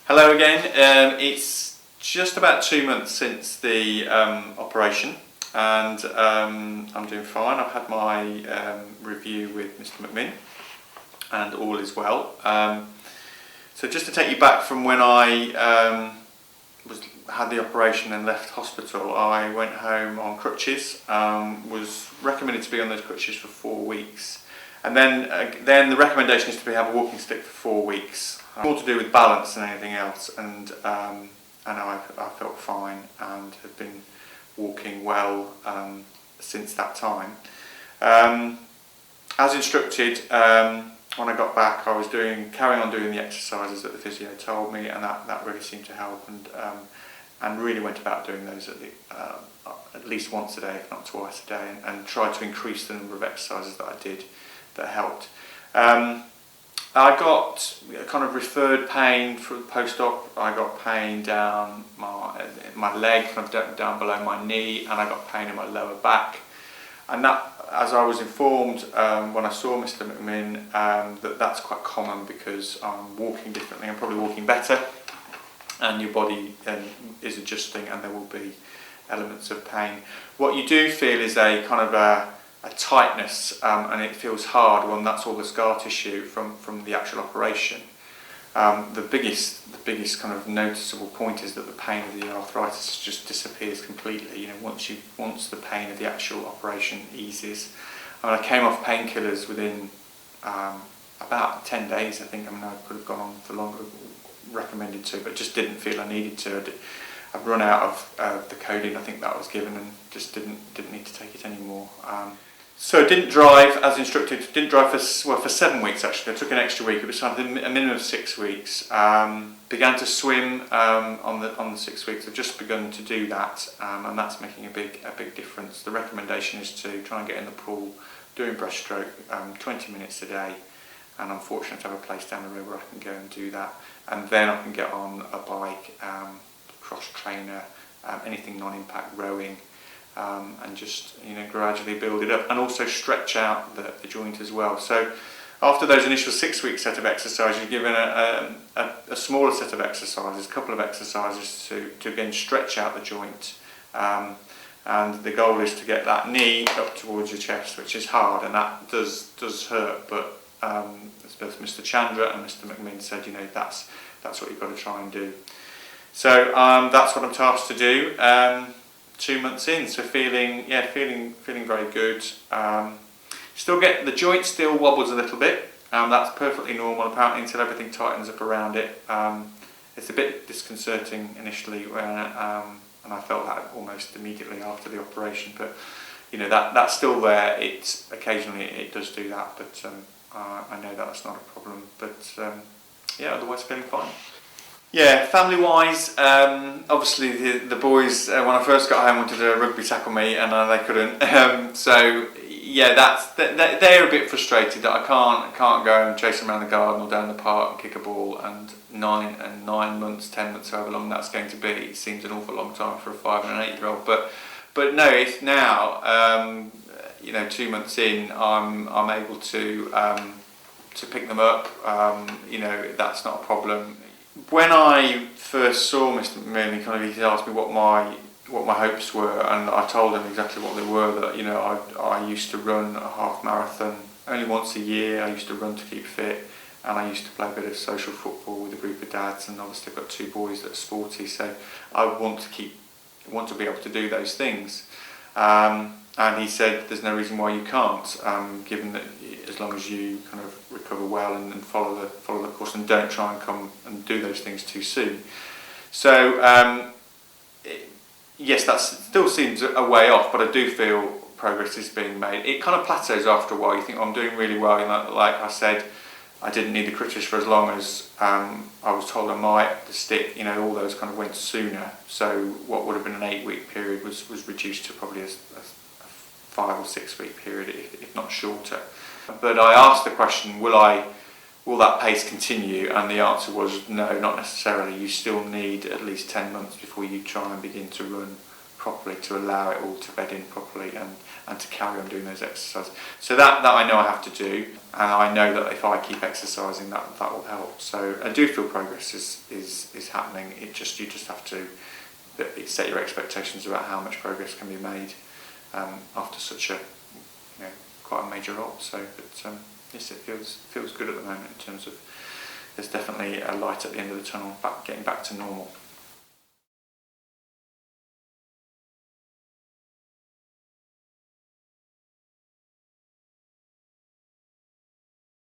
Hello again. It's just about 2 months since the operation, and I'm doing fine. I've had my review with Mr McMinn and all is well. So just to take you back from when I had the operation and left hospital, I went home on crutches, was recommended to be on those crutches for 4 weeks, and then the recommendation is to have a walking stick for 4 weeks. More to do with balance than anything else, and I know I felt fine and have been walking well since that time. As instructed, when I got back, I was carrying on doing the exercises that the physio told me, and that really seemed to help, and really went about doing those at least once a day, if not twice a day, and tried to increase the number of exercises that I did that helped. I got kind of referred pain for post-op. I got pain down my leg, kind of down below my knee, and I got pain in my lower back. And that, as I was informed when I saw Mr McMinn, that's quite common because I'm walking differently. I'm probably walking better, and your body is adjusting, and there will be elements of pain. What you do feel is a kind of a tightness, and it feels hard when that's all the scar tissue from the actual operation. The biggest kind of noticeable point is that the pain of the arthritis just disappears completely. You know, once the pain of the actual operation eases. I came off painkillers within about 10 days. I think. I could have gone on for longer, recommended to, but just didn't feel I needed to. I've run out of the codeine I think that I was given, and just didn't need to take it anymore. So didn't drive as instructed. Didn't drive for 7 weeks actually. I took an extra week. It was a minimum of 6 weeks. Began to swim on the 6 weeks. I've just begun to do that, and that's making a big difference. The recommendation is to try and get in the pool, doing breaststroke 20 minutes a day, and I'm fortunate to have a place down the road where I can go and do that, and then I can get on a bike, cross trainer, anything non-impact, rowing. And just gradually build it up, and also stretch out the joint as well. So after those initial 6 week set of exercises, you're given a smaller set of exercises, a couple of exercises to again stretch out the joint, and the goal is to get that knee up towards your chest, which is hard, and that does hurt, but as both Mr Chandra and Mr McMinn said, that's what you've got to try and do. So that's what I'm tasked to do. 2 months in, so feeling very good. Still get the joint still wobbles a little bit. That's perfectly normal apparently until everything tightens up around it. It's a bit disconcerting initially when, and I felt that almost immediately after the operation. But that's still there. It's occasionally it does do that, but I know that's not a problem. But otherwise feeling fine. Yeah, family-wise, obviously the boys, when I first got home, wanted to rugby tackle me, and they couldn't. So yeah, they're a bit frustrated that I can't go and chase them around the garden or down the park and kick a ball. And 9 months, 10 months, however long that's going to be, it seems an awful long time for a 5 and an 8-year-old. But no, if now 2 months in, I'm able to pick them up. That's not a problem. When I first saw Mr McMinn, he asked me what my hopes were, and I told him exactly what they were. That I used to run a half marathon only once a year. I used to run to keep fit, and I used to play a bit of social football with a group of dads. And obviously, I've got 2 boys that are sporty, so I want to be able to do those things. And he said, "There's no reason why you can't, given that as long as you kind of recover well and follow the course, and don't try and come and do those things too soon." So yes, that still seems a way off, but I do feel progress is being made. It kind of plateaus after a while. You think, I'm doing really well. Like I said, I didn't need the crutches for as long as I was told I might. The stick, all those kind of went sooner. So what would have been an 8-week period was reduced to probably a 5 or 6 week period, if not shorter. But I asked the question, will that pace continue? And the answer was no, not necessarily. You still need at least 10 months before you try and begin to run properly, to allow it all to bed in properly, and to carry on doing those exercises. So that I know I have to do, and I know that if I keep exercising, that will help. So I do feel progress is happening. You just have to set your expectations about how much progress can be made after such a quite a major op. So, but yes, it feels good at the moment in terms of there's definitely a light at the end of the tunnel, getting back to normal.